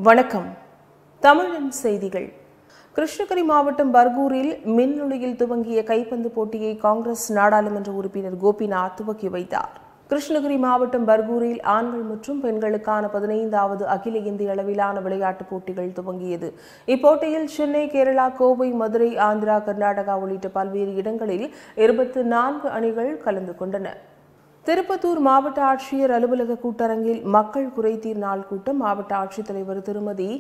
வணக்கம். தமிழின் செய்திகள். கிருஷ்ணகிரி மாவட்டம் பர்கூரில் மின்னொளியில் துவங்கிய கைப்பந்து போட்டியை காங்கிரஸ் நாடாளுமன்ற உறுப்பினர் கோபிநாத் துவக்கி வைத்தார். கிருஷ்ணகிரி மாவட்டம் பர்கூரில் ஆண்கள் மற்றும் பெண்களுக்கான 15வது அகில இந்திய அளவிலான விளையாட்டுப் போட்டிகள் துவங்கியது. இப்போட்டியில் சென்னை, கேரளா, கோவை, மதுரை, ஆந்திரா, கர்நாடகா உள்ளிட்ட பல்வேறு இடங்களில் 24 அணிகள் கலந்து கொண்டன. திருப்பத்தூர் மாவட்ட ஆட்சியர் அலுவலக கூட்டரங்கில் மக்கள் குறைதீர் நாள் கூட்டம் மாவட்ட ஆட்சித்தலைவர் திருமதி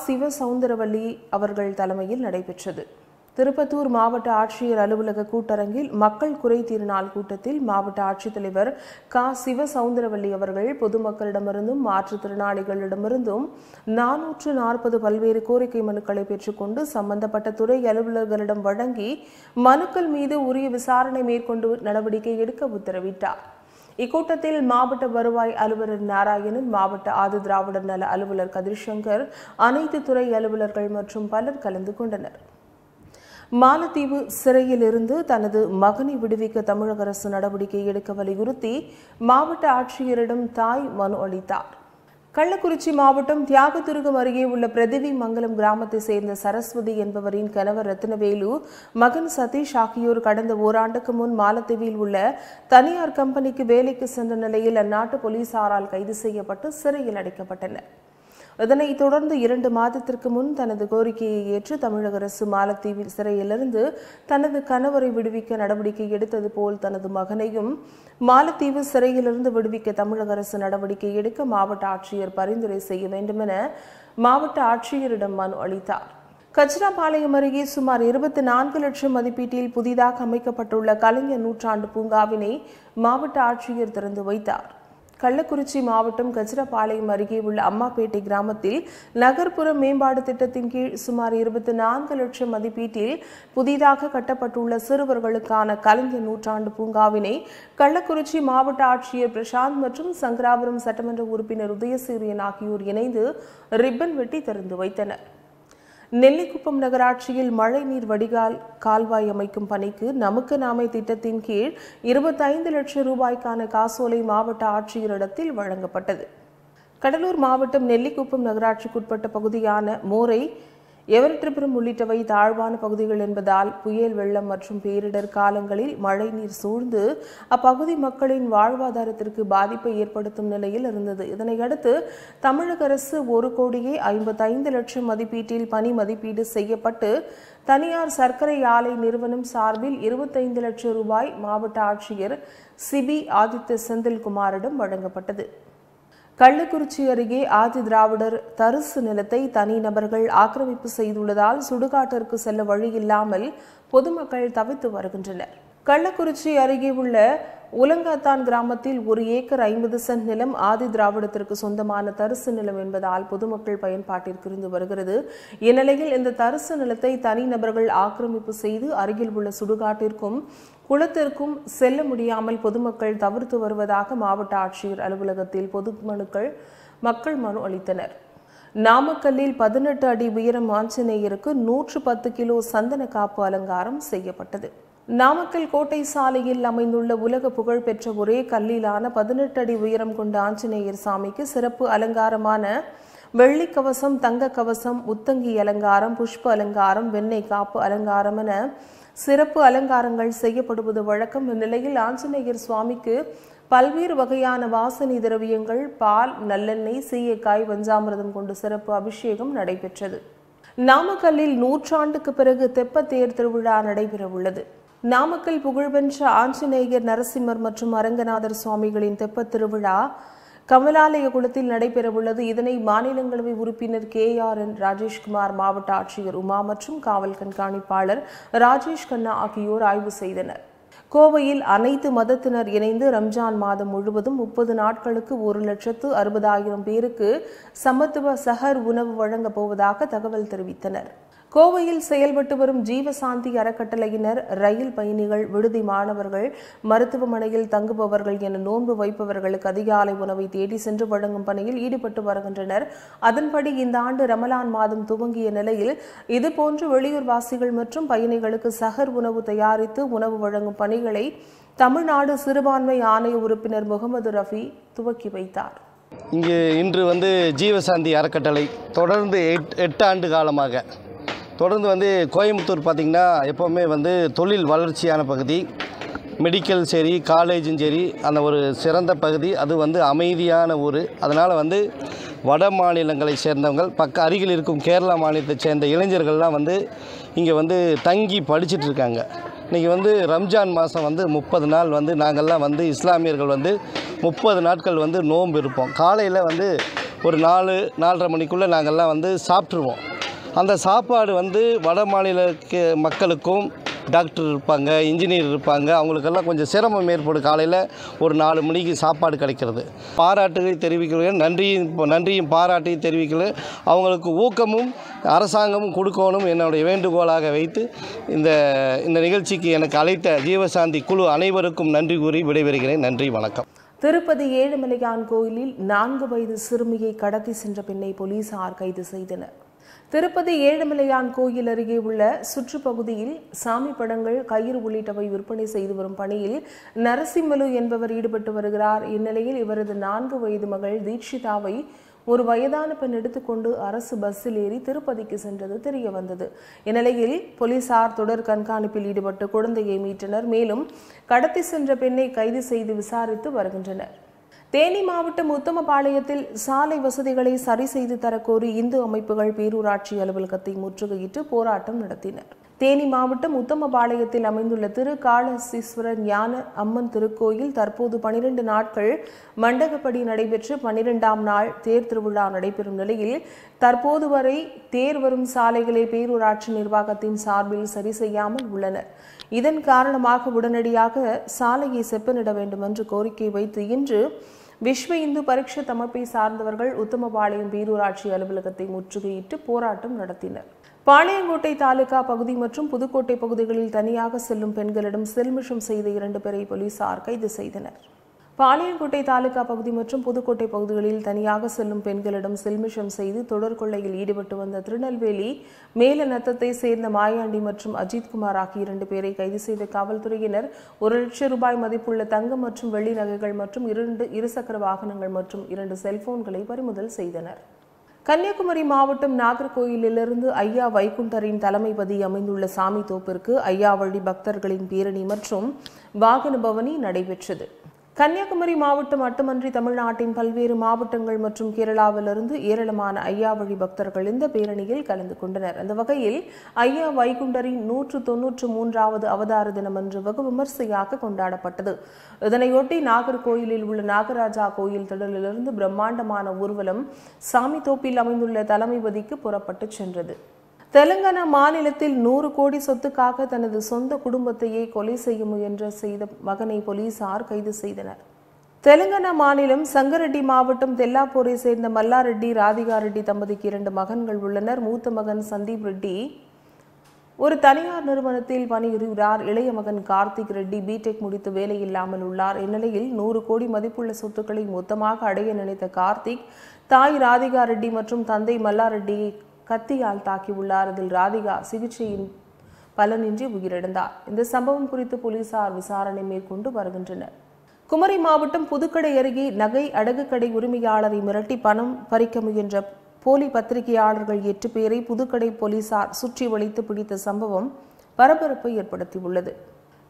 சிவசவுந்தரவல்லி அவர்கள் தலைமையில் நடைபெற்றது. திருப்பத்தூர் மாவட்ட ஆட்சியர் அலுவலக கூட்டரங்கில் மக்கள் குறைதீர் நாள் கூட்டத்தில் மாவட்ட ஆட்சித்தலைவர் சிவசவுந்தரவல்லி அவர்கள் பொதுமக்களிடமிருந்தும் மாற்றுத்திறனாளிகளிடமிருந்தும் 440 பல்வேறு கோரிக்கை மனுக்களை பெற்றுக்கொண்டு சம்பந்தப்பட்ட துறை அலுவலர்களிடம் வழங்கி மனுக்கள் மீது உரிய விசாரணை மேற்கொண்டு நடவடிக்கை எடுக்க உத்தரவிட்டார். இக்கூட்டத்தில் மாவட்ட வருவாய் அலுவலர் நாராயணன், மாவட்ட ஆதிதிராவிடர் நல அலுவலர் கதிர்சங்கர், அனைத்து துறை அலுவலர்கள் மற்றும் பலர் கலந்து கொண்டனர். மாலத்தீவு சிறையில் இருந்து தனது மகனை விடுவிக்க தமிழக அரசு நடவடிக்கை எடுக்க வலியுறுத்தி மாவட்ட ஆட்சியரிடம் தாய் மனு அளித்தார். கள்ளக்குறிச்சி மாவட்டம் தியாகதுருகம் அருகே உள்ள பிரதிவி மங்கலம் கிராமத்தை சேர்ந்த சரஸ்வதி என்பவரின் கணவர் ரத்னவேலு, மகன் சதீஷ் ஆகியோர் கடந்த ஓராண்டுக்கு முன் மாலத்தீவில் உள்ள தனியார் கம்பெனிக்கு வேலைக்கு சென்ற நிலையில் அந்நாட்டு போலீசாரால் கைது செய்யப்பட்டு சிறையில் அடைக்கப்பட்டனர். இதனைத் தொடர்ந்து 2 மாதத்திற்கு முன் தனது கோரிக்கையை ஏற்று தமிழக அரசு மாலத்தீவில் சிறையிலிருந்து தனது கணவரை விடுவிக்க நடவடிக்கை எடுத்தது போல் தனது மகனையும் மாலத்தீவு சிறையிலிருந்து விடுவிக்க தமிழக அரசு நடவடிக்கை எடுக்க மாவட்ட ஆட்சியர் பரிந்துரை செய்ய வேண்டும் என மாவட்ட ஆட்சியரிடம் மனு அளித்தார். கச்சிராபாளையம் அருகே சுமார் 24 லட்சம் மதிப்பீட்டில் புதிதாக அமைக்கப்பட்டுள்ள கலைஞர் நூற்றாண்டு பூங்காவினை மாவட்ட ஆட்சியர் திறந்து வைத்தார். கள்ளக்குறிச்சி மாவட்டம் கச்சிராபாளையம் அருகே உள்ள அம்மாப்பேட்டை கிராமத்தில் நகர்ப்புற மேம்பாடு திட்டத்தின் கீழ் சுமார் 24 லட்சம் மதிப்பீட்டில் புதிதாக கட்டப்பட்டுள்ள சிறுவர்களுக்கான கலைஞர் நூற்றாண்டு பூங்காவினை கள்ளக்குறிச்சி மாவட்ட ஆட்சியர் பிரசாந்த் மற்றும் சங்கராபுரம் சட்டமன்ற உறுப்பினர் உதயசூரியன் ஆகியோர் இணைந்து ரிப்பன் வெட்டி திறந்து வைத்தனர். நெல்லிக்குப்பம் நகராட்சியில் மழைநீர் வடிகால் கால்வாய் அமைக்கும் பணிக்கு நமக்கு நாமே திட்டத்தின் கீழ் 25 லட்சம் ரூபாய்க்கான காசோலை மாவட்ட ஆட்சியரிடத்தில் வழங்கப்பட்டது. கடலூர் மாவட்டம் நெல்லிக்குப்பம் நகராட்சிக்குட்பட்ட பகுதியான மோரை, எவரெட்டிபுரம் உள்ளிட்டவை தாழ்வான பகுதிகள் என்பதால் புயல், வெள்ளம் மற்றும் பேரிடர் காலங்களில் மழைநீர் சூழ்ந்து அப்பகுதி மக்களின் வாழ்வாதாரத்திற்கு பாதிப்பை ஏற்படுத்தும் நிலையில் இருந்தது. இதனையடுத்து தமிழக அரசு 1,55 லட்சம் மதிப்பீட்டில் பணி மதிப்பீடு செய்யப்பட்டு தனியார் சர்க்கரை ஆலை நிறுவனம் சார்பில் 25 லட்சம் ரூபாய் மாவட்ட ஆட்சியர் சிபி ஆதித்ய செந்தில்குமாரிடம் வழங்கப்பட்டது. கள்ளக்குறிச்சி அருகே ஆதிதிராவிடர் தரிசு நிலத்தை தனிநபர்கள் ஆக்கிரமிப்பு செய்துள்ளதால் சுடுகாட்டிற்கு செல்ல வழியில்லாமல் பொதுமக்கள் தவித்து வருகின்றனர். கள்ளக்குறிச்சி அருகே உள்ள உலங்காத்தான் கிராமத்தில் 1 ஏக்கர் 50 சென்ட் நிலம் ஆதிதிராவிடத்திற்கு சொந்தமான தரிசு நிலம் என்பதால் பொதுமக்கள் பயன்பாட்டிற்கு இருந்து வருகிறது. இந்நிலையில் இந்த தரிசு நிலத்தை தனிநபர்கள் ஆக்கிரமிப்பு செய்து அருகில் உள்ள சுடுகாட்டிற்கும் குளத்திற்கும் செல்ல முடியாமல் பொதுமக்கள் தவிர்த்து வருவதாக மாவட்ட ஆட்சியர் அலுவலகத்தில் மக்கள் மனு அளித்தனர். நாமக்கல்லில் 18 அடி உயரம் ஆஞ்சநேயருக்கு 110 கிலோ சந்தன காப்பு அலங்காரம் செய்யப்பட்டது. நாமக்கல் கோட்டை சாலையில் அமைந்துள்ள உலக புகழ்பெற்ற ஒரே கல்லிலான 18 அடி உயரம் கொண்ட ஆஞ்சநேயர் சாமிக்கு சிறப்பு அலங்காரமான வெள்ளி கவசம், தங்க கவசம், முத்தங்கி அலங்காரம், புஷ்ப அலங்காரம், வெண்ணெய் காப்பு அலங்காரம் என சிறப்பு அலங்காரங்கள் செய்யப்படுவது வழக்கம். இந்நிலையில் ஆஞ்சநேயர் சுவாமிக்கு பல்வேறு வகையான வாசனை திரவியங்கள், பால், நல்லெண்ணெய், சீயக்காய், பஞ்சாமிர்தம் கொண்டு சிறப்பு அபிஷேகம் நடைபெற்றது. நாமக்கல்லில் 100 ஆண்டுக்கு பிறகு தெப்பத்தேர் திருவிழா நடைபெற உள்ளது. நாமக்கல் புகழ்பெற்ற ஆஞ்சநேயர், நரசிம்மர் மற்றும் அரங்கநாதர் சுவாமிகளின் தெப்பத் திருவிழா கமலாலய குளத்தில் நடைபெறவுள்ளது. இதனை மாநிலங்களவை உறுப்பினர் KRN ராஜேஷ்குமார், மாவட்ட ஆட்சியர் உமா மற்றும் காவல் கண்காணிப்பாளர் ராஜேஷ் கண்ணா ஆகியோர் ஆய்வு செய்தனர். கோவையில் அனைத்து மதத்தினர் இணைந்து ரம்ஜான் மாதம் முழுவதும் 30 நாட்களுக்கு 1,60,000 பேருக்கு சமத்துவ சஹர் உணவு வழங்கப் போவதாக தகவல் தெரிவித்தனர். கோவையில் செயல்பட்டு வரும் ஜீவசாந்தி அறக்கட்டளையினர் ரயில் பயணிகள், விடுதி மாணவர்கள், மருத்துவமனையில் தங்குபவர்கள் என நோன்பு வைப்பவர்களுக்கு அதிகாலை உணவை தேடி சென்று வழங்கும் பணியில் ஈடுபட்டு வருகின்றனர். அதன்படி இந்த ஆண்டு ரமலான் மாதம் துவங்கிய நிலையில் இதுபோன்று வெளியூர் வாசிகள் மற்றும் பயணிகளுக்கு சஹர் உணவு தயாரித்து உணவு வழங்கும் பணிகளை தமிழ்நாடு சிறுபான்மை ஆணைய உறுப்பினர் முகமது ரஃபி துவக்கி வைத்தார். இங்கு இன்று ஜீவசாந்தி அறக்கட்டளை தொடர்ந்து 8 ஆண்டு காலமாக தொடர்ந்து கோயம்புத்தூர் பார்த்திங்கன்னா எப்போவுமே தொழில் வளர்ச்சியான பகுதி, மெடிக்கல் சரி, காலேஜும் சரி, அந்த ஒரு சிறந்த பகுதி. அது அமைதியான ஊர். அதனால் வட மாநிலங்களை சேர்ந்தவங்க அருகில் இருக்கும் கேரளா மாநிலத்தை சேர்ந்த இளைஞர்கள்லாம் இங்கே தங்கி படிச்சுட்டு இருக்காங்க. இன்றைக்கி ரம்ஜான் மாதம் 30 நாள் நாங்கள்லாம் இஸ்லாமியர்கள் 30 நாட்கள் நோன்பு இருப்போம். காலையில் ஒரு 4-4:30 மணிக்குள்ளே நாங்கள்லாம் சாப்பிட்ருவோம். அந்த சாப்பாடு வட மாநில மக்களுக்கும் டாக்டர் இருப்பாங்க, இன்ஜினியர் இருப்பாங்க, அவங்களுக்கெல்லாம் கொஞ்சம் சிரமம் ஏற்படும். காலையில் ஒரு 4 மணிக்கு சாப்பாடு கிடைக்கிறது. பாராட்டுகளை தெரிவிக்கிறேன், நன்றியும் பாராட்டையும் தெரிவிக்கிறேன். அவங்களுக்கு ஊக்கமும் அரசாங்கமும் கொடுக்கணும் என்னுடைய வேண்டுகோளாக வைத்து இந்த நிகழ்ச்சிக்கு எனக்கு அழைத்த ஜீவசாந்தி குழு அனைவருக்கும் நன்றி கூறி விடைபெறுகிறேன். நன்றி, வணக்கம். திருப்பதி ஏழுமலையான் கோயிலில் 4 வயது சிறுமியை கடத்தி சென்ற பெண்ணை போலீசார் கைது செய்தனர். திருப்பதி ஏழுமலையான் கோயில் அருகே உள்ள சுற்றுப்பகுதியில் சாமி படங்கள், கயிறு உள்ளிட்டவை விற்பனை செய்து வரும் பணியில் நரசிம்மலு என்பவர் ஈடுபட்டு வருகிறார். இந்நிலையில் இவரது 4 வயது மகள் தீட்சிதாவை ஒரு வயதான பெண் எடுத்துக்கொண்டு அரசு பஸ்ஸில் ஏறி திருப்பதிக்கு சென்றது தெரிய வந்தது. இந்நிலையில் போலீசார் தொடர் கண்காணிப்பில் ஈடுபட்டு குழந்தையை மீட்டனர். மேலும் கடத்தி சென்ற பெண்ணை கைது செய்து விசாரித்து வருகின்றனர். தேனி மாவட்டம் உத்தமபாளையத்தில் சாலை வசதிகளை சரி செய்து தரக்கோரி இந்து அமைப்புகள் பேரூராட்சி அலுவலகத்தை முற்றுகையிட்டு போராட்டம் நடத்தினர். தேனி மாவட்டம் உத்தமபாளையத்தில் அமைந்துள்ள திருக்காளசீஸ்வரர் ஞான அம்மன் திருக்கோயில் தற்போது 12 நாட்கள் மண்டகப்படி நடைபெற்று 12ஆம் நாள் தேர் திருவிழா நடைபெறும் நிலையில் தற்போது வரை தேர் வரும் சாலைகளை பேரூராட்சி நிர்வாகத்தின் சார்பில் சரி செய்யாமல் உள்ளனர். இதன் காரணமாக உடனடியாக சாலையை செப்பனிட வேண்டும் என்று கோரிக்கை வைத்து இன்று விஸ்வ இந்து பரிஷத் அமைப்பை சார்ந்தவர்கள் உத்தமபாளையம் பேரூராட்சி அலுவலகத்தை முற்றுகையிட்டு போராட்டம் நடத்தினர். பாளையங்கோட்டை தாலுகா பகுதி மற்றும் புதுக்கோட்டை பகுதிகளில் தனியாக செல்லும் பெண்களிடம் செல்மிஷம் செய்த 2 பேரை போலீசார் கைது செய்தனர். பாளையங்கோட்டை தாலுகா பகுதி மற்றும் புதுக்கோட்டை பகுதிகளில் தனியாக செல்லும் பெண்களிடம் செல்மிஷம் செய்து தொடர் கொள்ளையில் ஈடுபட்டு வந்த திருநெல்வேலி மேலநத்தத்தை சேர்ந்த மாயாண்டி மற்றும் அஜித்குமார் ஆகிய 2 பேரை கைது செய்த காவல்துறையினர் 1 லட்சம் ரூபாய் மதிப்புள்ள தங்கம் மற்றும் வெள்ளி நகைகள் மற்றும் 2 இருசக்கர வாகனங்கள் மற்றும் 2 செல்போன்களை பறிமுதல் செய்தனர். கன்னியாகுமரி மாவட்டம் நாகர்கோயிலிலிருந்து ஐயா வைகுண்டரின் தலைமைப்பதி அமைந்துள்ள சாமி தோப்பிற்கு ஐயா வழி பக்தர்களின் பேரணி மற்றும் வாகன பவனி நடைபெற்றது. கன்னியாகுமரி மாவட்டம் மட்டுமன்றி தமிழ்நாட்டின் பல்வேறு மாவட்டங்கள் மற்றும் கேரளாவிலிருந்து ஏராளமான ஐயா வழி பக்தர்கள் இந்த பேரணியில் கலந்து கொண்டனர். அந்த வகையில் ஐயா வைகுண்டரின் 193வது அவதார தினம் அன்று வெகு விமர்சையாக கொண்டாடப்பட்டது. இதனையொட்டி நாகர்கோயிலில் உள்ள நாகராஜா கோயில் திடலிலிருந்து பிரம்மாண்டமான ஊர்வலம் சாமி தோப்பில் அமைந்துள்ள தலைமைபதிக்கு புறப்பட்டு சென்றது. தெலுங்கானா மாநிலத்தில் 100 கோடி சொத்துக்காக தனது சொந்த குடும்பத்தையே கொலை செய்ய முயன்ற மகனை போலீசார் கைது செய்தனர். தெலுங்கானா மாநிலம் சங்கரெட்டி மாவட்டம் தெல்லாப்பூரை சேர்ந்த மல்லாரெட்டி, ராதிகா ரெட்டி தம்பதிக்கு 2 மகன்கள் உள்ளனர். மூத்த மகன் சந்தீப் ரெட்டி ஒரு தனியார் நிறுவனத்தில் பணிபுரிகிறார். இளைய மகன் கார்த்திக் ரெட்டி பிடெக் முடித்து வேலை இல்லாமல் உள்ளார். இந்நிலையில் 100 கோடி மதிப்புள்ள சொத்துக்களை மொத்தமாக அடைய நினைத்த கார்த்திக் தாய் ராதிகா ரெட்டி மற்றும் தந்தை மல்லாரெட்டியை கத்தியால் தாக்கியுள்ளார். இதில் ராதிகா சிகிச்சையின் பலனின்றி உயிரிழந்தார். இந்த சம்பவம் குறித்து போலீசார் விசாரணை மேற்கொண்டு வருகின்றனர். குமரி மாவட்டம் புதுக்கடை அருகே நகை அடகு கடை உரிமையாளரை மிரட்டி பணம் பறிக்க முயன்ற போலி பத்திரிகையாளர்கள் 8 பேரை புதுக்கடை போலீசார் சுற்றி வளைத்து பிடித்த சம்பவம் பரபரப்பை ஏற்படுத்தியுள்ளது.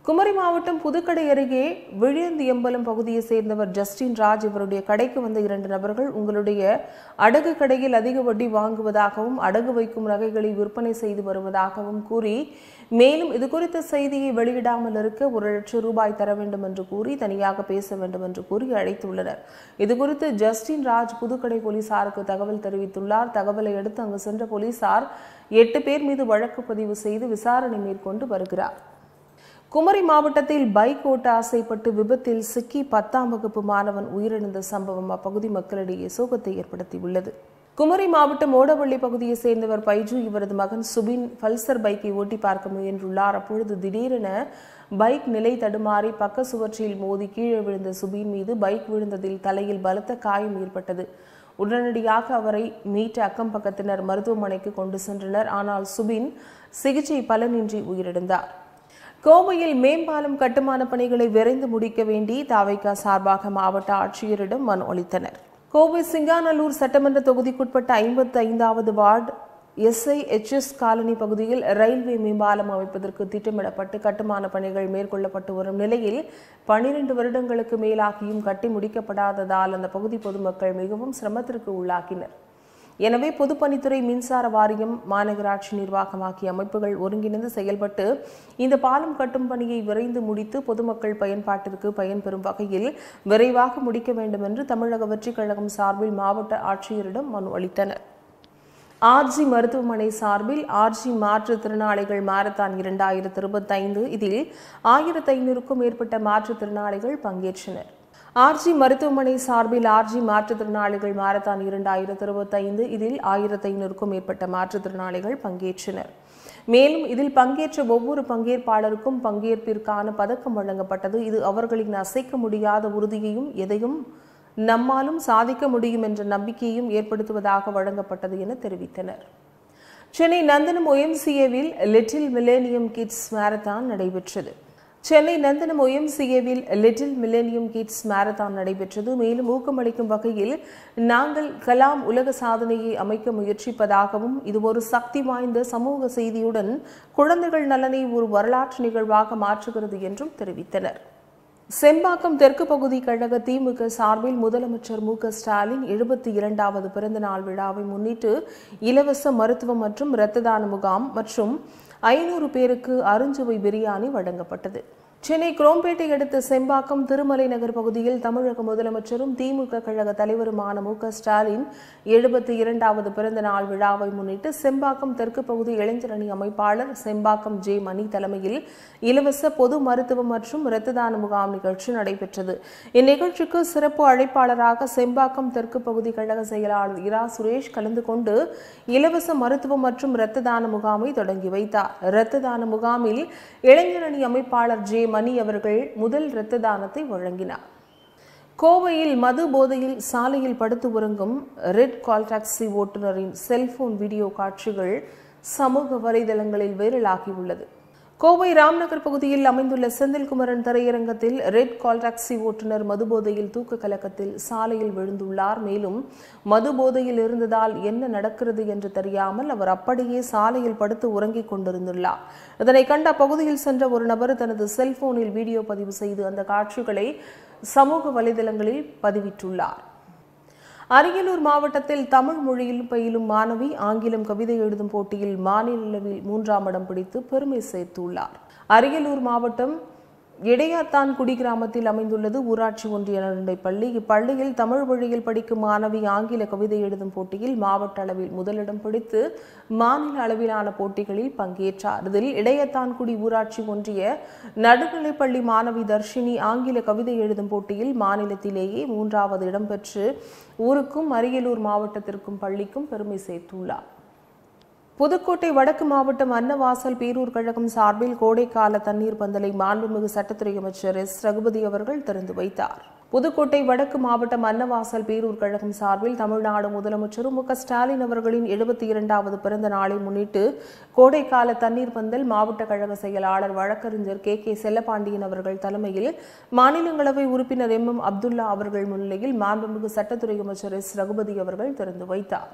குமரி மாவட்டம் புதுக்கடை அருகே விழியந்தியம்பலம் பகுதியை சேர்ந்தவர் ஜஸ்டின் ராஜ். இவருடைய கடைக்கு வந்த 2 நபர்கள் உங்களுடைய அடகு கடையில் அதிக வட்டி வாங்குவதாகவும் அடகு வைக்கும் நகைகளை விற்பனை செய்து வருவதாகவும் கூறி மேலும் இதுகுறித்த செய்தியை வெளியிடாமல் இருக்க 1 லட்சம் ரூபாய் தர வேண்டும் என்று கூறி தனியாக பேச வேண்டும் என்று கூறி அழைத்துள்ளனர். இதுகுறித்து ஜஸ்டின் ராஜ் புதுக்கடை போலீசாருக்கு தகவல் தெரிவித்துள்ளார். தகவலை அடுத்து அங்கு சென்ற போலீசார் 8 பேர் மீது வழக்கு பதிவு செய்து விசாரணை மேற்கொண்டு வருகிறார். குமரி மாவட்டத்தில் பைக் ஓட்ட ஆசைப்பட்டு விபத்தில் சிக்கி 10ஆம் வகுப்பு மாணவன் உயிரிழந்த சம்பவம் அப்பகுதி மக்களிடையே சோகத்தை ஏற்படுத்தியுள்ளது. குமரி மாவட்டம் ஓடவள்ளி பகுதியை சேர்ந்தவர் பைஜு. இவரது மகன் சுபின் பல்சர் பைக்கை ஓட்டி பார்க்க முயன்றுள்ளார். அப்பொழுது திடீரென பைக் நிலை தடுமாறி பக்க சுவற்றில் மோதி கீழே விழுந்த சுபின் மீது பைக் விழுந்ததில் தலையில் பலத்த காயம் ஏற்பட்டது. உடனடியாக அவரை மீட்ட அக்கம் பக்கத்தினர் மருத்துவமனைக்கு கொண்டு சென்றனர். ஆனால் சுபின் சிகிச்சை பலனின்றி உயிரிழந்தார். கோவையில் மேம்பாலம் கட்டுமான பணிகளை விரைந்து முடிக்க வேண்டி தவிக சார்பாக மாவட்ட ஆட்சியரிடம் மனு அளித்தனர். கோவை சிங்காநல்லூர் சட்டமன்ற தொகுதிக்குட்பட்ட 55வது வார்டு SIHS காலனி பகுதியில் ரயில்வே மேம்பாலம் அமைப்பதற்கு திட்டமிடப்பட்டு கட்டுமான பணிகள் மேற்கொள்ளப்பட்டு வரும் நிலையில் 12 வருடங்களுக்கு மேலாகியும் கட்டி முடிக்கப்படாததால் அந்த பகுதி பொதுமக்கள் மிகவும் சிரமத்திற்கு உள்ளாகினர். எனவே பொதுப்பணித்துறை, மின்சார வாரியம், மாநகராட்சி நிர்வாகம் ஆகிய அமைப்புகள் ஒருங்கிணைந்து செயல்பட்டு இந்த பாலம் கட்டும் பணியை விரைந்து முடித்து பொதுமக்கள் பயன்பாட்டிற்கு பயன்பெறும் வகையில் விரைவாக முடிக்க வேண்டும் என்று தமிழக வெற்றிக் கழகம் சார்பில் மாவட்ட ஆட்சியரிடம் மனு அளித்தனர். RG மருத்துவமனை சார்பில் RG மாற்றுத்திறனாளிகள் மாரத்தான் 2025 இதில் 1500க்கும் மேற்பட்ட மாற்றுத்திறனாளிகள் பங்கேற்றனர். RG மருத்துவமனை சார்பில் RG மாற்றுத்திறனாளிகள் மாரத்தான் 2025 இதில் 1500க்கும் மேற்பட்ட மாற்றுத்திறனாளிகள் பங்கேற்றனர். மேலும் இதில் பங்கேற்ற ஒவ்வொரு பங்கேற்பாளருக்கும் பங்கேற்பிற்கான பதக்கம் வழங்கப்பட்டது. இது அவர்களின் அசைக்க முடியாத உறுதியையும் எதையும் நம்மாலும் சாதிக்க முடியும் என்ற நம்பிக்கையையும் ஏற்படுத்துவதாக வழங்கப்பட்டது என தெரிவித்தனர். சென்னை நந்தனம் OMCAவில் லிட்டில் மில்லேனியம் கிட்ஸ் மாரத்தான் நடைபெற்றது. சென்னை நந்தனம் OMCAவில் லிட்டில் மில்லேனியம் கிட்ஸ் மாரத்தான் நடைபெற்றது. மேலும் ஊக்கமளிக்கும் வகையில் நாங்கள் கலாம் உலக சாதனையை அமைக்க முயற்சிப்பதாகவும் இது ஒரு சக்தி வாய்ந்த சமூக செய்தியுடன் குழந்தைகள் நலனை ஒரு வரலாற்று நிகழ்வாக மாற்றுகிறது என்றும் தெரிவித்தனர். செம்பாக்கம் தெற்கு பகுதி கழக திமுக சார்பில் முதலமைச்சர் மு க ஸ்டாலின் 72வது பிறந்த நாள் விழாவை முன்னிட்டு இலவச மருத்துவ மற்றும் இரத்த தான முகாம் மற்றும் 500 பேருக்கு அருஞ்சுவை பிரியாணி வழங்கப்பட்டது. சென்னை குரோம்பேட்டை அடுத்த செம்பாக்கம் திருமலை நகர் பகுதியில் தமிழக முதலமைச்சரும் திமுக கழக தலைவருமான மு க ஸ்டாலின் 72வது பிறந்த நாள் விழாவை முன்னிட்டு செம்பாக்கம் தெற்கு பகுதி இளைஞரணி அமைப்பாளர் செம்பாக்கம் J. மணி தலைமையில் இலவச பொது மருத்துவ மற்றும் இரத்த தான முகாம் நிகழ்ச்சி நடைபெற்றது. இந்நிகழ்ச்சிக்கு சிறப்பு அழைப்பாளராக செம்பாக்கம் தெற்கு பகுதி கழக செயலாளர் இரா சுரேஷ் கலந்து கொண்டு இலவச மருத்துவ மற்றும் இரத்த தான முகாமை தொடங்கி வைத்தார். இரத்த தான முகாமில் இளைஞரணி அமைப்பாளர் J. மணி அவர்கள் முதல் இரத்த தானத்தை வழங்கினார். கோவையில் மது போதையில் சாலையில் படுத்து உறங்கும் ரெட் கால் டாக்ஸி ஓட்டுநரின் செல்போன் வீடியோ காட்சிகள் சமூக வலைதளங்களில் வைரலாகியுள்ளது. கோவை ராம்நகர் பகுதியில் அமைந்துள்ள செந்தில்குமரன் திரையரங்கத்தில் ரெட் கால் டாக்ஸி ஓட்டுநர் மதுபோதையில் தூக்க கலக்கத்தில் சாலையில் விழுந்துள்ளார். மேலும் மதுபோதையில் இருந்ததால் என்ன நடக்கிறது என்று தெரியாமல் அவர் அப்படியே சாலையில் படுத்து உறங்கிக் கொண்டிருந்துள்ளார். இதனை கண்ட அப்பகுதியில் சென்ற ஒரு நபர் தனது செல்போனில் வீடியோ பதிவு செய்து அந்த காட்சிகளை சமூக வலைதளங்களில் பதிவிட்டுள்ளார். அரியலூர் மாவட்டத்தில் தமிழ் மொழியில் பயிலும் மாணவி ஆங்கிலம் கவிதை எழுதும் போட்டியில் மாநில அளவில் 3ஆம் இடம் பிடித்து பெருமை சேர்த்துள்ளார். அரியலூர் மாவட்டம் இடையாத்தான்குடி கிராமத்தில் அமைந்துள்ளது ஊராட்சி ஒன்றிய நடுநிலைப் பள்ளி. இப்பள்ளியில் தமிழ் வழியில் படிக்கும் மாணவி ஆங்கில கவிதை எழுதும் போட்டியில் மாவட்ட அளவில் முதலிடம் பிடித்து மாநில அளவிலான போட்டிகளில் பங்கேற்றார். இதில் இடையாத்தான்குடி ஊராட்சி ஒன்றிய நடுநிலைப் பள்ளி மாணவி தர்ஷினி ஆங்கில கவிதை எழுதும் போட்டியில் மாநிலத்திலேயே 3வது இடம் பெற்று ஊருக்கும் அரியலூர் மாவட்டத்திற்கும் பள்ளிக்கும் பெருமை சேர்த்துள்ளார். புதுக்கோட்டை வடக்கு மாவட்டம் அன்னவாசல் பேரூர் கழகம் சார்பில் கோடைக்கால தண்ணீர் பந்தலை மாண்புமிகு சட்டத்துறை அமைச்சர் S. ரகுபதி அவர்கள் திறந்து வைத்தார். புதுக்கோட்டை வடக்கு மாவட்டம் அன்னவாசல் பேரூர் கழகம் சார்பில் தமிழ்நாடு முதலமைச்சர் மு க ஸ்டாலின் அவர்களின் 72வது பிறந்த நாளை முன்னிட்டு கோடைக்கால தண்ணீர் பந்தல் மாவட்ட கழக செயலாளர் வழக்கறிஞர் கே செல்லப்பாண்டியன் அவர்கள் தலைமையில் மாநிலங்களவை உறுப்பினர் MM அப்துல்லா அவர்கள் முன்னிலையில் மாண்புமிகு சட்டத்துறை அமைச்சர் S. ரகுபதி அவர்கள் திறந்து வைத்தார்.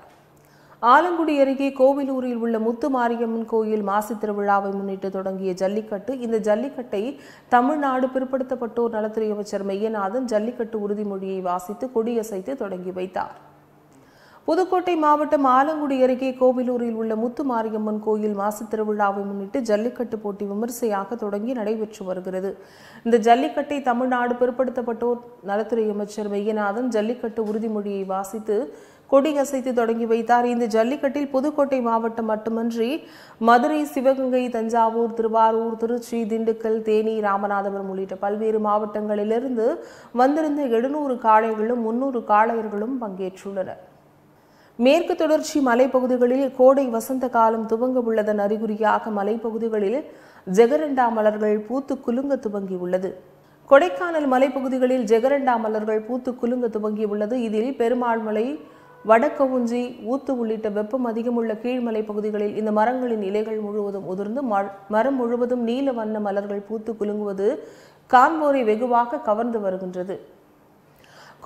ஆலங்குடி அருகே கோவிலூரில் உள்ள முத்து மாரியம்மன் கோயில் மாசி திருவிழாவை முன்னிட்டு தொடங்கிய ஜல்லிக்கட்டு. இந்த ஜல்லிக்கட்டை தமிழ்நாடு பிற்படுத்தப்பட்டோர் நலத்துறை அமைச்சர் மெய்யநாதன் ஜல்லிக்கட்டு உறுதிமொழியை வாசித்து கொடியசைத்து தொடங்கி வைத்தார். புதுக்கோட்டை மாவட்டம் ஆலங்குடி அருகே கோவிலூரில் உள்ள முத்து மாரியம்மன் கோயில் மாசி திருவிழாவை முன்னிட்டு ஜல்லிக்கட்டு போட்டி விமர்சையாக தொடங்கி நடைபெற்று வருகிறது. இந்த ஜல்லிக்கட்டை தமிழ்நாடு பிற்படுத்தப்பட்டோர் நலத்துறை அமைச்சர் மெய்யநாதன் ஜல்லிக்கட்டு உறுதிமொழியை வாசித்து கொடியசைத்து தொடங்கி வைத்தார். இந்த ஜல்லிக்கட்டில் புதுக்கோட்டை மாவட்டம் மட்டுமன்றி மதுரை, சிவகங்கை, தஞ்சாவூர், திருவாரூர், திருச்சி, திண்டுக்கல், தேனி, ராமநாதபுரம் உள்ளிட்ட பல்வேறு மாவட்டங்களிலிருந்து வந்திருந்த 700 காளைகளும் 300 காளையர்களும் பங்கேற்றுள்ளனர். மேற்கு தொடர்ச்சி மலைப்பகுதிகளில் கோடை வசந்த காலம் துவங்க உள்ளதன் அறிகுறியாக மலைப்பகுதிகளில் ஜெகரண்டா மலர்கள் பூத்து குலுங்க துவங்கியுள்ளது. கொடைக்கானல் மலைப்பகுதிகளில் ஜெகரண்டா மலர்கள் பூத்து குலுங்க துவங்கியுள்ளது. இதில் பெருமாள்மலை, வடக்கவுஞ்சி, ஊத்து உள்ளிட்ட வெப்பம் அதிகமுள்ள கீழ்மலை பகுதிகளில் இந்த மரங்களின் இலைகள் முழுவதும் உதிர்ந்து மரம் முழுவதும் நீல வண்ண மலர்கள் பூத்து குலுங்குவது காண்போரை வெகுவாக கவர்ந்து வருகின்றது.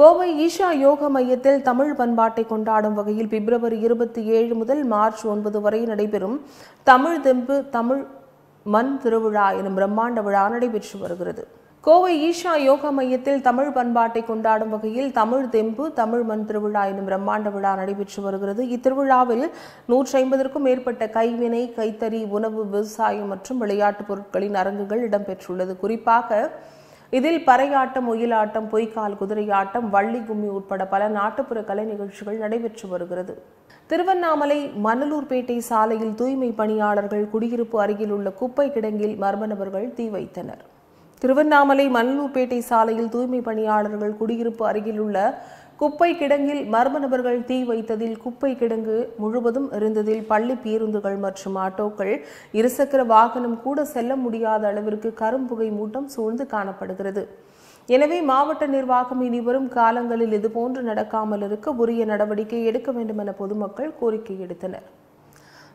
கோவை ஈஷா யோக மையத்தில் தமிழ் பண்பாட்டை கொண்டாடும் வகையில் பிப்ரவரி 27 முதல் மார்ச் 9 வரை நடைபெறும் தமிழ் தெம்பு தமிழ் மண் திருவிழா எனும் பிரம்மாண்ட விழா நடைபெற்று வருகிறது. கோவை ஈஷா யோகா மையத்தில் தமிழ் பண்பாட்டை கொண்டாடும் வகையில் தமிழ் தெம்பு தமிழ் மண் திருவிழா எனும் பிரம்மாண்ட விழா நடைபெற்று வருகிறது. இத்திருவிழாவில் 150க்கும் மேற்பட்ட கைவினை, கைத்தறி, உணவு, விவசாயம் மற்றும் விளையாட்டுப் பொருட்களின் அரங்குகள் இடம்பெற்றுள்ளது. குறிப்பாக இதில் பறையாட்டம், ஒயிலாட்டம், பொய்க்கால் குதிரையாட்டம், வள்ளி கும்மி உட்பட பல நாட்டுப்புற கலை நிகழ்ச்சிகள் நடைபெற்று வருகிறது. திருவண்ணாமலை மணலூர்பேட்டை சாலையில் தூய்மை பணியாளர்கள் குடியிருப்பு அருகில் உள்ள குப்பை கிடங்கில் மர்ம நபர்கள் தீ வைத்தனர். திருவண்ணாமலை மணலூர்பேட்டை சாலையில் தூய்மை பணியாளர்கள் குடியிருப்பு அருகில் உள்ள குப்பை கிடங்கில் மர்ம நபர்கள் தீ வைத்ததில் குப்பை கிடங்கு முழுவதும் எரிந்ததில் பள்ளி பேருந்துகள் மற்றும் ஆட்டோக்கள், இருசக்கர வாகனம் கூட செல்ல முடியாத அளவிற்கு கரும்புகை மூட்டம் சூழ்ந்து காணப்படுகிறது. எனவே மாவட்ட நிர்வாகம் இனிவரும் காலங்களில் இதுபோன்று நடக்காமல் இருக்க உரிய நடவடிக்கை எடுக்க வேண்டும் என பொதுமக்கள் கோரிக்கை எடுத்தனர்.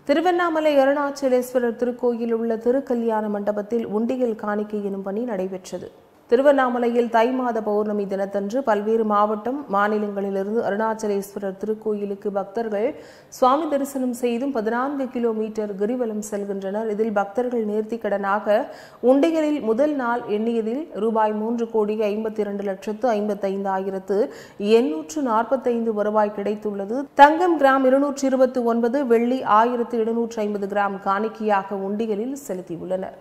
திருவண்ணாமலை அருணாச்சலேஸ்வரர் திருக்கோயில் உள்ள திருக்கல்யாண மண்டபத்தில் உண்டியல் காணிக்கை எனும் பணி நடைபெற்றது. திருவண்ணாமலையில் தை மாத பௌர்ணமி தினத்தன்று பல்வேறு மாவட்டம், மாநிலங்களிலிருந்து அருணாச்சலேஸ்வரர் திருக்கோயிலுக்கு பக்தர்கள் சுவாமி தரிசனம் செய்தும் 14 கிலோமீட்டர் கிரிவலம் செல்கின்றனர். இதில் பக்தர்கள் நேர்த்திக்கடனாக உண்டியலில் முதல் நாள் எண்ணியதில் ரூபாய் 3,52,55,845 வருவாய் கிடைத்துள்ளது. தங்கம் கிராம் 229, வெள்ளி 1750 கிராம் காணிக்கையாக உண்டியலில் செலுத்தியுள்ளனர்.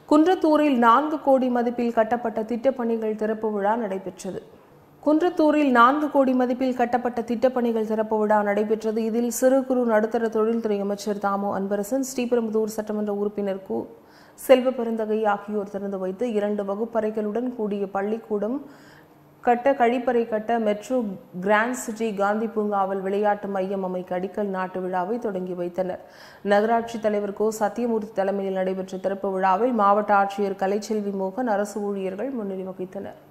குன்றத்தூரில் 4 கோடி மதிப்பில் கட்டப்பட்ட திட்டப்பணிகள் திறப்பு விழா நடைபெற்றது. குன்றத்தூரில் 4 கோடி மதிப்பில் கட்டப்பட்ட திட்டப்பணிகள் திறப்பு விழா நடைபெற்றது. இதில் சிறு குறு நடுத்தர தொழில்துறை அமைச்சர் தாமோ அன்பரசன், ஸ்ரீபெரும்புதூர் சட்டமன்ற உறுப்பினர் கு. செல்வ பெருந்தகை ஆகியோர் திறந்து வைத்து 2 வகுப்பறைகளுடன் கூடிய பள்ளிக்கூடம் கட்ட, கழிப்பறை கட்ட, மெட்ரோ கிராண்ட் சிட்டி, காந்தி பூங்காவில் விளையாட்டு மையம் அமைக்க அடிக்கல் நாட்டு விழாவை தொடங்கி வைத்தனர். நகராட்சி தலைவர் கோ. சத்தியமூர்த்தி தலைமையில் நடைபெற்ற திறப்பு விழாவில் மாவட்ட ஆட்சியர் கலைச்செல்வி மோகன், அரசு ஊழியர்கள் முன்னிலை வகித்தனர்.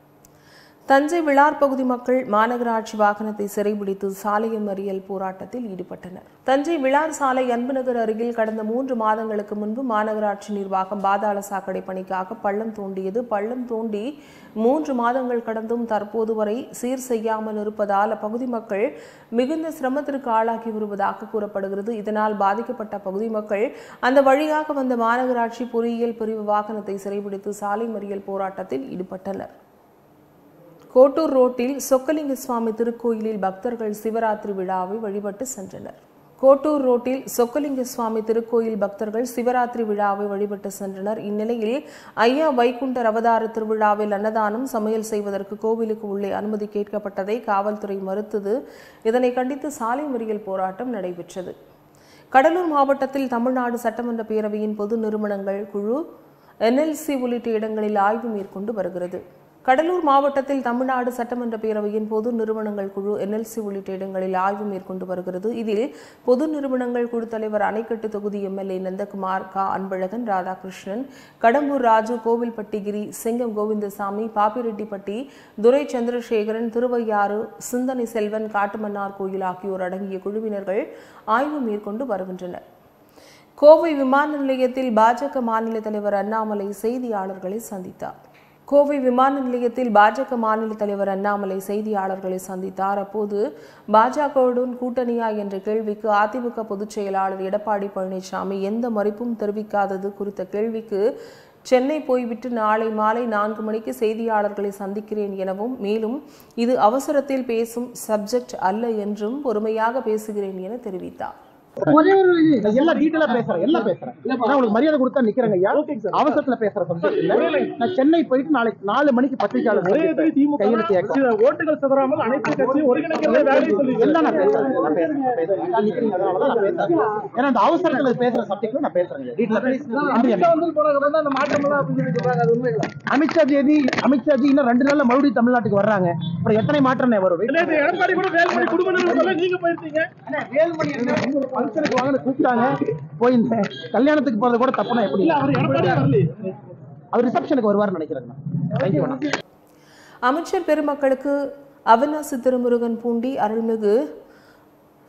தஞ்சை விழார் பகுதி மக்கள் மாநகராட்சி வாகனத்தை சிறைபிடித்து சாலை மறியல் போராட்டத்தில் ஈடுபட்டனர். தஞ்சை விழார் சாலை அன்புநகர் அருகில் கடந்த 3 மாதங்களுக்கு முன்பு மாநகராட்சி நிர்வாகம் பாதாள சாக்கடை பணிக்காக பள்ளம் தோண்டியது. பள்ளம் தோண்டி 3 மாதங்கள் கடந்தும் தற்போது வரை சீர் செய்யாமல் இருப்பதால் அப்பகுதி மக்கள் மிகுந்த சிரமத்திற்கு ஆளாகி வருவதாக கூறப்படுகிறது. இதனால் பாதிக்கப்பட்ட பகுதி மக்கள் அந்த வழியாக வந்த மாநகராட்சி பொறியியல் பிரிவு வாகனத்தை சிறைபிடித்து சாலை மறியல் போராட்டத்தில் ஈடுபட்டனர். கோட்டூர் ரோட்டில் சொக்கலிங்க சுவாமி திருக்கோயிலில் பக்தர்கள் சிவராத்திரி விழாவை வழிபட்டு சென்றனர். கோட்டூர் ரோட்டில் சொக்கலிங்க சுவாமி திருக்கோயில் பக்தர்கள் சிவராத்திரி விழாவை வழிபட்டு சென்றனர். இந்நிலையில் ஐயா வைகுண்டர் அவதார திருவிழாவில் அன்னதானம், சமையல் செய்வதற்கு கோவிலுக்கு உள்ளே அனுமதி கேட்கப்பட்டதை காவல்துறை மறுத்தது. இதனை கண்டித்து சாலை மறியல் போராட்டம் நடைபெற்றது. கடலூர் மாவட்டத்தில் தமிழ்நாடு சட்டமன்ற பேரவையின் பொது நிறுவனங்கள் குழு NLC உள்ளிட்ட இடங்களில் ஆய்வு மேற்கொண்டு வருகிறது. கடலூர் மாவட்டத்தில் தமிழ்நாடு சட்டமன்ற பேரவையின் பொது நிறுவனங்கள் குழு NLC உள்ளிட்ட இடங்களில் ஆய்வு மேற்கொண்டு வருகிறது. இதில் பொது நிறுவனங்கள் குழு தலைவர் அணைக்கட்டு தொகுதி MLA நந்தகுமார், க. அன்பழகன், ராதாகிருஷ்ணன், கடம்பூர் ராஜு, கோவில்பட்டி கிரி, சிங்கம் கோவிந்தசாமி, பாப்பிரெட்டிப்பட்டி, துரை சந்திரசேகரன், திருவையாறு, சிந்தனை செல்வன், காட்டுமன்னார் கோயில் ஆகியோர் அடங்கிய குழுவினர்கள் ஆய்வு மேற்கொண்டு வருகின்றனர். கோவை விமான நிலையத்தில் பாஜக மாநில தலைவர் அண்ணாமலை செய்தியாளர்களை சந்தித்தார். கோவை விமான நிலையத்தில் பாஜக மாநில தலைவர் அண்ணாமலை செய்தியாளர்களை சந்தித்தார். அப்போது பாஜகவுடன் கூட்டணியா என்ற கேள்விக்கு அதிமுக பொதுச் செயலாளர் எடப்பாடி பழனிசாமி எந்த மறுப்பும் தெரிவிக்காதது குறித்த கேள்விக்கு சென்னை போய்விட்டு நாளை மாலை 4 மணிக்கு செய்தியாளர்களை சந்திக்கிறேன் எனவும், மேலும் இது அவசரத்தில் பேசும் சப்ஜெக்ட் அல்ல என்றும் பொறுமையாக பேசுகிறேன் என தெரிவித்தார். எல்லாம் டீடைலா பேசுறேன், எல்லாம் பேசுறேன். உங்களுக்கு மரியாதை கொடுத்தா நிக்கிறேங்க ஐயா. அவசரத்துல பேசுற சப்ஜெக்ட் இல்ல. நான் சென்னை போயிட்டு நாளைக்கு 4 மணிக்கு பத்திரிகையாளர் ஓட்டுகள் சிதறாமல் அனைத்து கட்சியும் ஒருங்கிணைக்கிற வேலையை சொல்லி எல்லாம் நான் பேசுறேன். ஏன்னா அந்த அவசரத்துல பேசுற சப்ஜெக்ட்ல நான் பேசுறேன். அமித்ஷாஜி இன்னும் 2 நாள்ல மறுபடியும் தமிழ்நாட்டுக்கு வர்றாங்க. அப்புறம் எத்தனை மாற்றம் வரும்? எடப்பாடி கூட வேலுமணி குடும்ப நிறுவனத்துல நீங்க போயிருக்கீங்க. வேலுமணி கூப்பிட்டாங்க, போய் கல்யாணத்துக்கு போறது கூட தப்புனா எப்படி? அவர் ரிசப்ஷனுக்கு வருவார் நினைக்கிறேன். அமைச்சர் பெருமக்களுக்கு அவிநாசி திருமுருகன் பூண்டி அருள்மிகு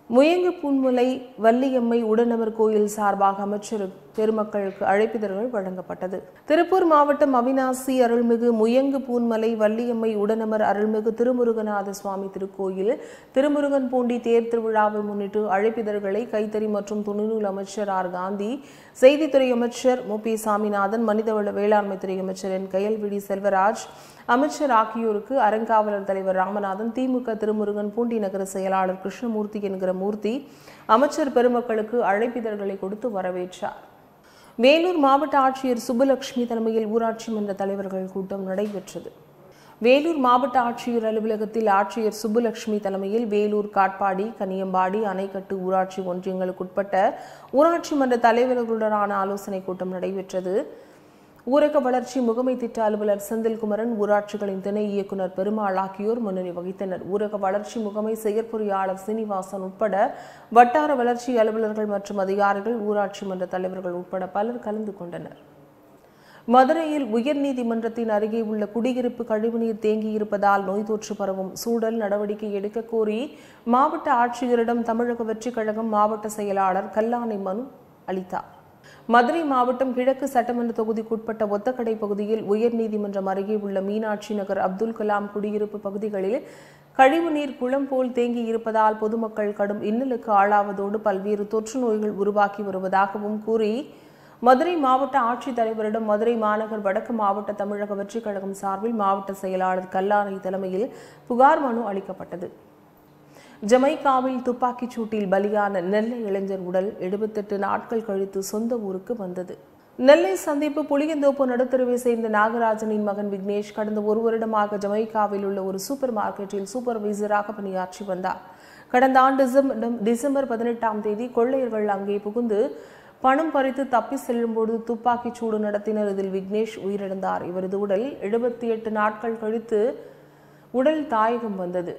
முயங்கு பூன்முலை வள்ளியம்மை உடனவர் கோயில் சார்பாக அமைச்சர் பெருமக்களுக்கு அழைப்பிதழ்கள் வழங்கப்பட்டது. திருப்பூர் மாவட்டம் அவிநாசி அருள்மிகு முயங்கு பூன்மலை வள்ளியம்மை உடனமர் அருள்மிகு திருமுருகநாத சுவாமி திருக்கோயில் திருமுருகன் பூண்டி தேர் திருவிழாவை முன்னிட்டு அழைப்பிதழ்களை கைத்தறி மற்றும் துணிநூல் அமைச்சர் ஆர் காந்தி, செய்தித்துறை அமைச்சர் மு பி சாமிநாதன், மனிதவள வேளாண்மை துறை அமைச்சர் என் கயல்விழி செல்வராஜ் அமைச்சர் ஆகியோருக்கு அறங்காவலர் தலைவர் ராமநாதன், திமுக திருமுருகன் பூண்டி நகர செயலாளர் கிருஷ்ணமூர்த்தி என்கிற மூர்த்தி அமைச்சர் பெருமக்களுக்கு அழைப்பிதழ்களை கொடுத்து வரவேற்றார். வேலூர் மாவட்ட ஆட்சியர் சுப்புலட்சுமி தலைமையில் ஊராட்சி மன்ற தலைவர்கள் கூட்டம் நடைபெற்றது. வேலூர் மாவட்ட ஆட்சியர் அலுவலகத்தில் ஆட்சியர் சுப்புலட்சுமி தலைமையில் வேலூர், காட்பாடி, கனியம்பாடி, அணைக்கட்டு ஊராட்சி ஒன்றியங்களுக்குட்பட்ட ஊராட்சி மன்ற தலைவர்களுடனான ஆலோசனைக் கூட்டம் நடைபெற்றது. ஊரக வளர்ச்சி முகமை திட்ட அலுவலர் செந்தில்குமரன், ஊராட்சிகளின் துணை இயக்குநர் பெருமாள் ஆகியோர் முன்னிலை வகித்தனர். ஊரக வளர்ச்சி முகமை செயற்பொறியாளர் சீனிவாசன் உட்பட வட்டார வளர்ச்சி அலுவலர்கள் மற்றும் அதிகாரிகள், ஊராட்சி மன்ற தலைவர்கள் உட்பட பலர் கலந்து கொண்டனர். மதுரையில் உயர்நீதிமன்றத்தின் அருகே உள்ள குடியிருப்பு கழிவுநீர் தேங்கியிருப்பதால் நோய் தொற்று பரவும் சூழல் நடவடிக்கை எடுக்க கோரி மாவட்ட ஆட்சியரிடம் தமிழக வெற்றிக் கழகம் மாவட்ட செயலாளர் கல்லானை மனு அளித்தார். மதுரை மாவட்டம் கிழக்கு சட்டமன்ற தொகுதிக்குட்பட்ட ஒத்தக்கடை பகுதியில் உயர்நீதிமன்றம் அருகே உள்ள மீனாட்சி நகர், அப்துல் கலாம் குடியிருப்பு பகுதிகளில் கழிவுநீர் குளம் போல் தேங்கி இருப்பதால் பொதுமக்கள் கடும் இன்னலுக்கு ஆளாவதோடு பல்வேறு தொற்று நோய்கள் உருவாக்கி வருவதாகவும் கூறி மதுரை மாவட்ட ஆட்சித்தலைவரிடம் மதுரை மாநகர் வடக்கு மாவட்ட தமிழக வெற்றிக் கழகம் சார்பில் மாவட்ட செயலாளர் கல்லானை தலைமையில் புகார் மனு அளிக்கப்பட்டது. ஜமைக்காவில் துப்பாக்கிச் சூட்டில் பலியான நெல்லை இளைஞர் உடல் 78 நாட்கள் கழித்து சொந்த ஊருக்கு வந்தது. நெல்லை சந்திப்பு புளியந்தோப்பு நடுத்தருவை சேர்ந்த நாகராஜனின் மகன் விக்னேஷ் கடந்த ஒரு வருடமாக ஜமைக்காவில் உள்ள ஒரு சூப்பர் மார்க்கெட்டில் சூப்பர்வைசராக பணியாற்றி வந்தார். கடந்த ஆண்டு டிசம்பர் 18ஆம் தேதி கொள்ளையர்கள் அங்கே புகுந்து பணம் பறித்து தப்பி செல்லும்போது துப்பாக்கிச் சூடு நடத்தினர். இதில் விக்னேஷ் உயிரிழந்தார். இவரது உடல் 78 நாட்கள் கழித்து உடல் தாயகம் வந்தது.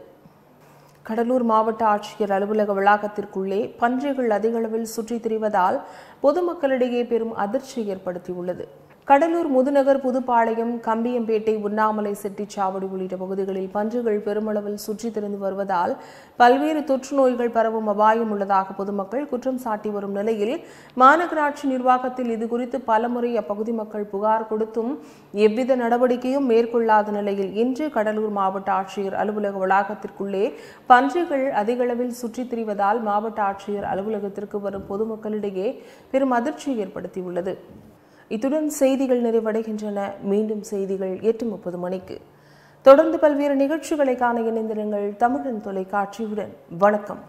கடலூர் மாவட்ட ஆட்சியர் அலுவலக வளாகத்திற்குள்ளே பன்றிகள் அதிக அளவில் சுற்றித் திரிவதால் பொதுமக்களிடையே பெரும் அதிர்ச்சி ஏற்படுத்தியுள்ளது. கடலூர் முதுநகர், புதுப்பாளையம், கம்பியம்பேட்டை, உண்ணாமலை, செட்டிச்சாவடி உள்ளிட்ட பகுதிகளில் பன்றிகள் பெருமளவில் சுற்றித் திரிந்து வருவதால் பல்வேறு தொற்று நோய்கள் பரவும் அபாயம் உள்ளதாக பொதுமக்கள் குற்றம் சாட்டி வரும் நிலையில் மாநகராட்சி நிர்வாகத்தில் இதுகுறித்து பலமுறை அப்பகுதி மக்கள் புகார் கொடுத்தும் எவ்வித நடவடிக்கையும் மேற்கொள்ளாத நிலையில் இன்று கடலூர் மாவட்ட ஆட்சியர் அலுவலக வளாகத்திற்குள்ளே பன்றிகள் அதிக அளவில் சுற்றித் திரிவதால் மாவட்ட ஆட்சியர் அலுவலகத்திற்கு வரும் பொதுமக்களிடையே பெரும் அதிர்ச்சி ஏற்படுத்தியுள்ளது. இத்துடன் செய்திகள் நிறைவடைகின்றன. மீண்டும் செய்திகள் 8:30 மணிக்கு. தொடர்ந்து பல்வேறு நிகழ்ச்சிகளை காண இணைந்திருங்கள் தமிழன் தொலைக்காட்சியுடன். வணக்கம்.